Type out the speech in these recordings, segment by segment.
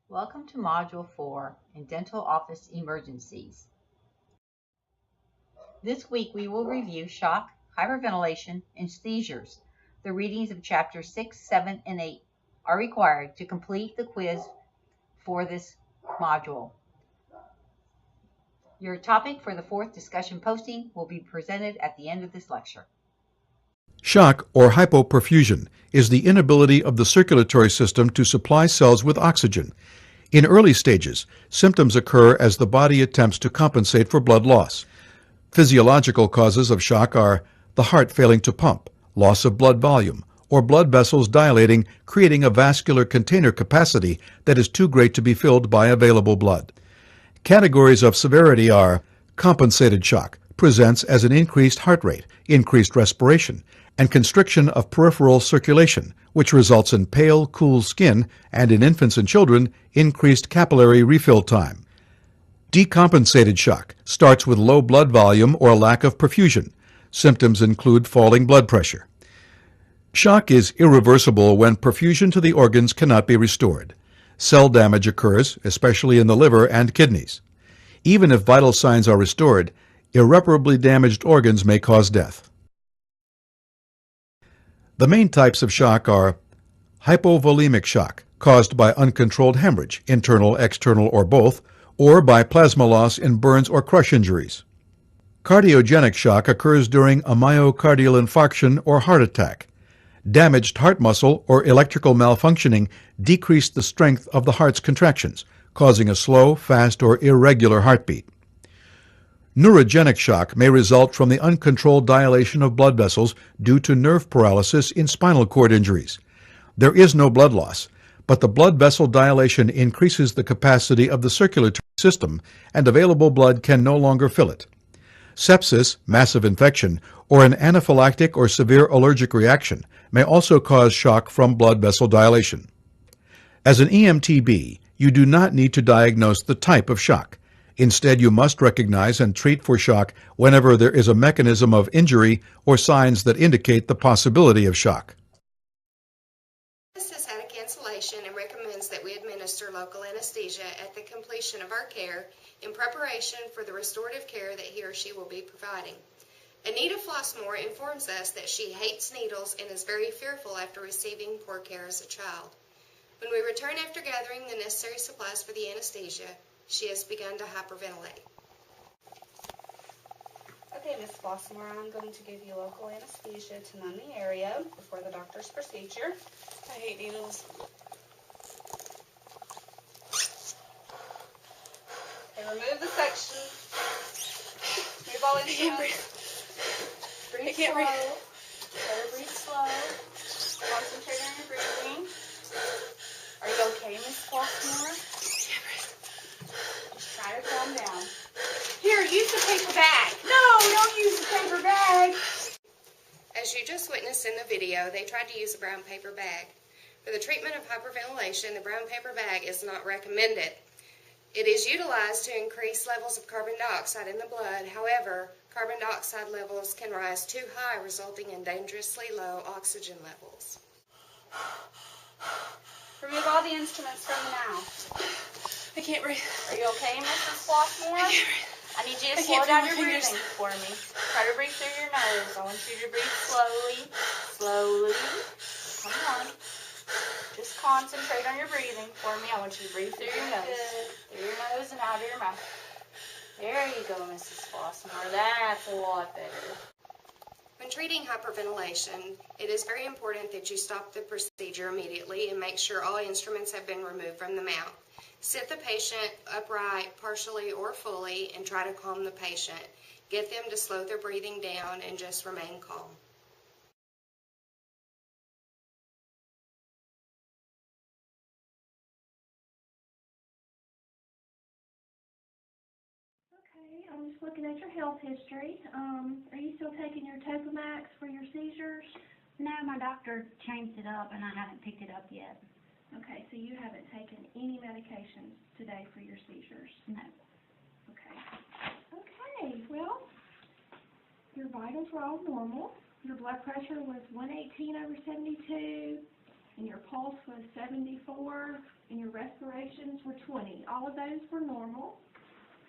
Welcome to Module 4 in Dental Office Emergencies. This week we will review shock, hyperventilation, and seizures. The readings of Chapters 6, 7, and 8 are required to complete the quiz for this module. Your topic for the fourth discussion posting will be presented at the end of this lecture. Shock, or hypoperfusion, is the inability of the circulatory system to supply cells with oxygen. In early stages, symptoms occur as the body attempts to compensate for blood loss. Physiological causes of shock are the heart failing to pump, loss of blood volume, or blood vessels dilating, creating a vascular container capacity that is too great to be filled by available blood. Categories of severity are compensated shock, presents as an increased heart rate, increased respiration, and constriction of peripheral circulation, which results in pale, cool skin and, in infants and children, increased capillary refill time. Decompensated shock starts with low blood volume or lack of perfusion. Symptoms include falling blood pressure. Shock is irreversible when perfusion to the organs cannot be restored. Cell damage occurs, especially in the liver and kidneys. Even if vital signs are restored, irreparably damaged organs may cause death. The main types of shock are hypovolemic shock, caused by uncontrolled hemorrhage, internal, external, or both, or by plasma loss in burns or crush injuries. Cardiogenic shock occurs during a myocardial infarction or heart attack. Damaged heart muscle or electrical malfunctioning decrease the strength of the heart's contractions, causing a slow, fast, or irregular heartbeat. Neurogenic shock may result from the uncontrolled dilation of blood vessels due to nerve paralysis in spinal cord injuries. There is no blood loss, but the blood vessel dilation increases the capacity of the circulatory system, and available blood can no longer fill it. Sepsis, massive infection, or an anaphylactic or severe allergic reaction may also cause shock from blood vessel dilation. As an EMTB, you do not need to diagnose the type of shock. Instead, you must recognize and treat for shock whenever there is a mechanism of injury or signs that indicate the possibility of shock. This has had a cancellation and recommends that we administer local anesthesia at the completion of our care in preparation for the restorative care that he or she will be providing. Anita Flossmore informs us that she hates needles and is very fearful after receiving poor care as a child. When we return after gathering the necessary supplies for the anesthesia, she has begun to hyperventilate. Okay, Ms. Flossmore, I'm going to give you local anesthesia to numb the area before the doctor's procedure. I hate needles. Okay, remove the section. Move all in here. Breathe slow. Try to breathe slow. Concentrate on your breathing. Are you okay, Ms. Flossmore? Just try to calm down. Here, use the paper bag. No, don't use the paper bag. As you just witnessed in the video, they tried to use a brown paper bag. For the treatment of hyperventilation, the brown paper bag is not recommended. It is utilized to increase levels of carbon dioxide in the blood. However, carbon dioxide levels can rise too high, resulting in dangerously low oxygen levels. Remove all the instruments from the mouth. I can't breathe. Are you okay, Mrs. Flossmore? I can't breathe. I need you to I slow can't down feel your my breathing fingers. for me. Try to breathe through your nose. I want you to breathe slowly. Slowly. Come on. Just concentrate on your breathing for me. I want you to breathe through your nose. Through your nose and out of your mouth. There you go, Mrs. Flossmore. That's a lot better. When treating hyperventilation, it is very important that you stop the procedure immediately and make sure all instruments have been removed from the mouth. Sit the patient upright, partially or fully, and try to calm the patient. Get them to slow their breathing down and just remain calm. Okay, I'm just looking at your health history. Are you still taking your Topamax for your seizures? No, my doctor changed it up and I haven't picked it up yet. Okay, so you haven't taken any medications today for your seizures? No. Okay. Okay, well, your vitals were all normal. Your blood pressure was 118/72. and your pulse was 74, and your respirations were 20. All of those were normal.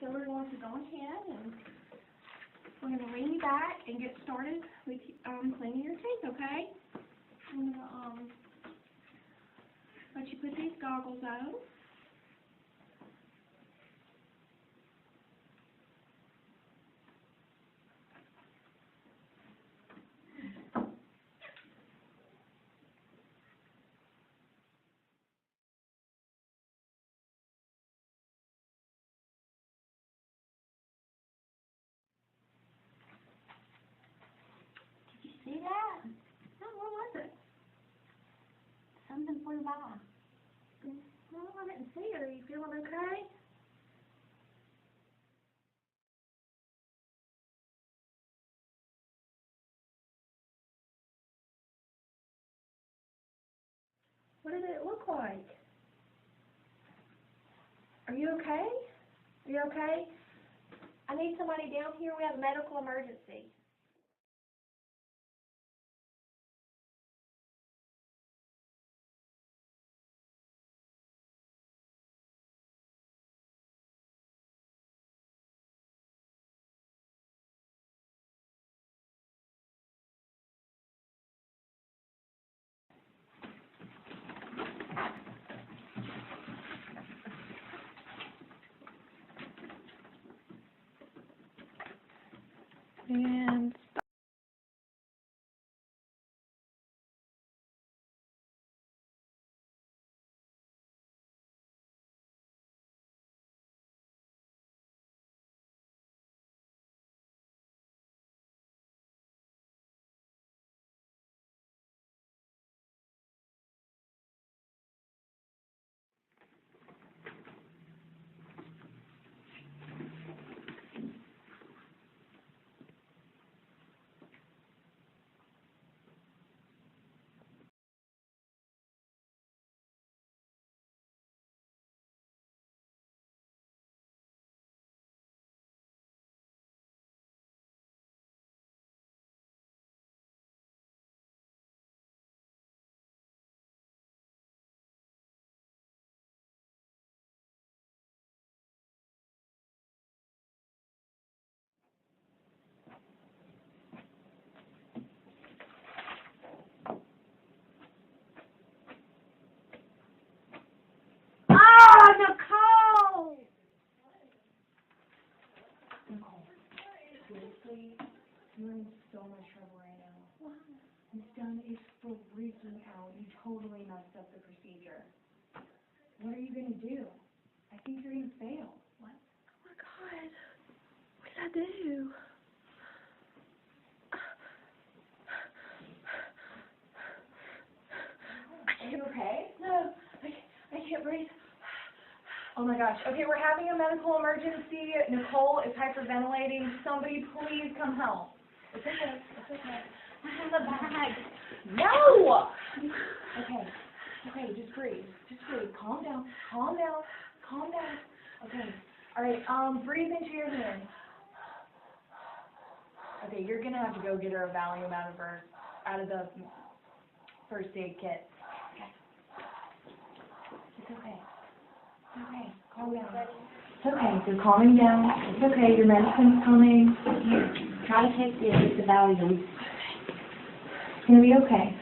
So we're going to go ahead and we're going to lean you back and get started with cleaning your teeth, okay? I'm going to let you put these goggles on. See that? Oh, what was it? Something flew by. No, I didn't see it. Are you feeling okay? What did it look like? Are you okay? Are you okay? I need somebody down here. We have a medical emergency. And Nicole! Nicole, seriously, you're in so much trouble right now. Why? Miss Dunn is freaking out. You totally messed up the procedure. What are you going to do? I think you're going to fail. What? Oh my God. What did I do? Are you okay? No, I can't breathe. Oh my gosh. Okay, we're having a medical emergency. Nicole is hyperventilating. Somebody please come help. It's okay. It's okay. I have a bag. No! Okay. Okay, just breathe. Just breathe. Calm down. Calm down. Calm down. Okay. All right, breathe into your hand. Okay, you're gonna have to go get her a Valium out of the first aid kit. Okay. It's okay. Okay, calm down. It's okay, you're calming down. It's okay, your medicine's coming. Here, try to take this. It's a Valium. It's gonna be okay.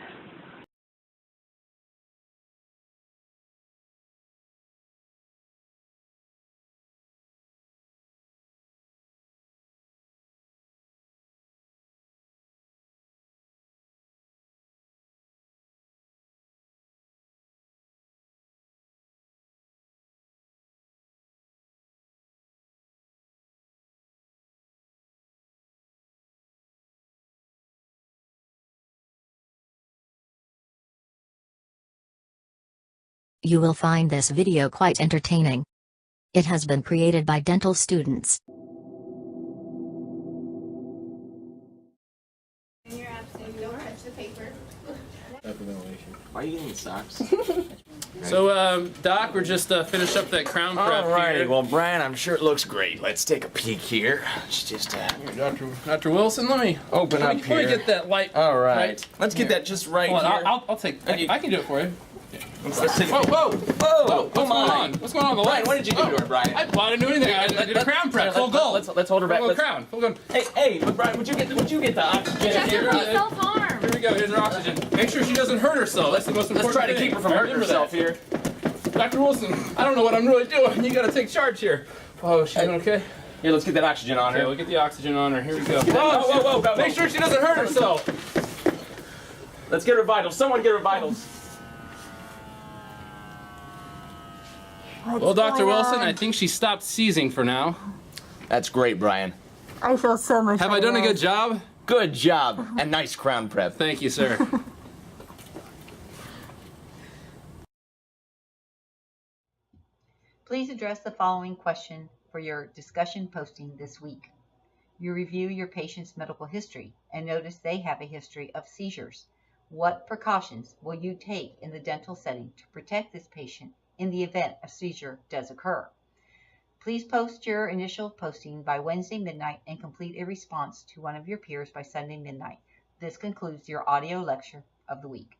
You will find this video quite entertaining. It has been created by dental students. Why are you getting socks? So, Doc, we're just finished up that crown prep Alrighty, here. well, Brian, I'm sure it looks great. Let's take a peek here. Let's just Here, Dr. Wilson, let me open up here. Let me get that light. All right. right Let's get that just right Hold on, here. I'll take. I can do it for you. Let's take Whoa, whoa, Whoa, What's going on? What's going on with the Brian, lights? what did you do to her, Brian? I didn't do anything. I did a crown prep. Full gold. Let's hold her back. Full crown. Full gold. Hey, but Brian, would you get the oxygen? Self-harm. Here we go. Here's her oxygen. Make sure she doesn't hurt herself. That's the most important Let's try to thing. keep her from hurting herself here. Dr. Wilson, I don't know what I'm really doing. You got to take charge here. Oh, she's doing okay? Here, let's get that oxygen on her. Okay, we'll get the oxygen on her. Here we go. Whoa. Make sure she doesn't hurt herself. Let's get her vitals. Someone get her vitals. Well, Dr. Wilson, I think she stopped seizing for now. That's great, Brian. I feel so much Have I done a good job? Good job. And nice crown prep. Thank you, sir. Please address the following question for your discussion posting this week. You review your patient's medical history and notice they have a history of seizures. What precautions will you take in the dental setting to protect this patient in the event a seizure does occur? Please post your initial posting by Wednesday midnight and complete a response to one of your peers by Sunday midnight. This concludes your audio lecture of the week.